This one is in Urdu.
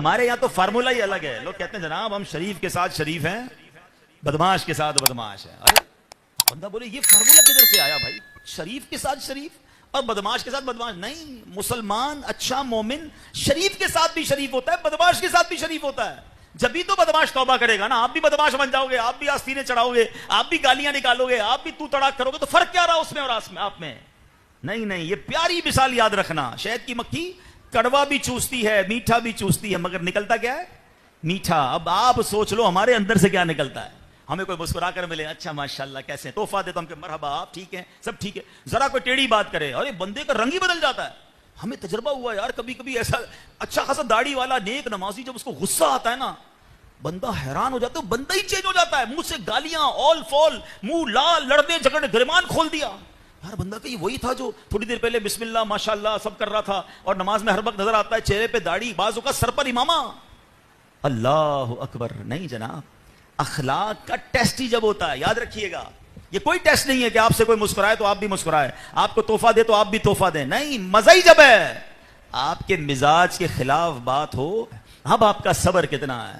ہمارے یہاں تو فارمولا ہی الگ ہے. لوگ کہتے ہیں جناب ہم شریف کے ساتھ شریف ہیں, بدماش کے ساتھ بدماش ہیں. ارے بندہ بولے یہ فارمولا کدھر سے آیا بھائی؟ شریف کے ساتھ شریف اور بدماش کے ساتھ بدماش نہیں. مسلمان اچھا مومن شریف کے ساتھ بھی شریف ہوتا ہے, بدماش کے ساتھ بھی شریف ہوتا ہے. جبھی تو بدماش توبہ کرے گا نا. آپ بھی بدماش بن جاؤ گے, آپ بھی آستینے چڑھاؤ گے, آپ بھی گالیاں نکالو گے, آپ بھی تو تڑاک کرو گے, تو فرق کیا رہا اس میں اور آپ میں؟ نہیں نہیں, یہ پیاری مثال یاد رکھنا. شہد کی مکھی کڑوا بھی چوستی ہے, میٹھا بھی چوستی ہے, مگر نکلتا کیا ہے؟ میٹھا. اب آپ سوچ لو ہمارے اندر سے کیا نکلتا ہے. ہمیں کوئی مسکرا کر ملے, اچھا ماشاءاللہ کیسے ہیں, تحفہ دیتا ہم کہ مرحبا آپ ٹھیک ہیں, سب ٹھیک ہے. ذرا کوئی ٹیڑھی بات کرے, ارے بندے کا رنگ ہی بدل جاتا ہے. ہمیں تجربہ ہوا یار, کبھی کبھی ایسا اچھا خاصا داڑھی والا نیک نمازی جب اس کو غصہ آتا ہے نا, بندہ حیران ہو جاتا ہے, بندہ ہی چینج ہو جاتا ہے. منہ سے گالیاں آل فال, منہ لال, لڑنے جھگڑنے, گریبان کھول دیا. یار بندہ کہ یہ وہی تھا جو تھوڑی دیر پہلے بسم اللہ ماشاءاللہ سب کر رہا تھا, اور نماز میں ہر وقت نظر آتا ہے, چہرے پہ داڑھی, بازو کا سر پر امامہ. اللہ اکبر. نہیں جناب, اخلاق کا ٹیسٹ ہی جب ہوتا ہے, یاد رکھیے گا, یہ کوئی ٹیسٹ نہیں ہے کہ آپ سے کوئی مسکرائے تو آپ بھی مسکرائے, آپ کو تحفہ دے تو آپ بھی تحفہ دیں. نہیں, مزہ ہی جب ہے آپ کے مزاج کے خلاف بات ہو, اب آپ کا صبر کتنا ہے.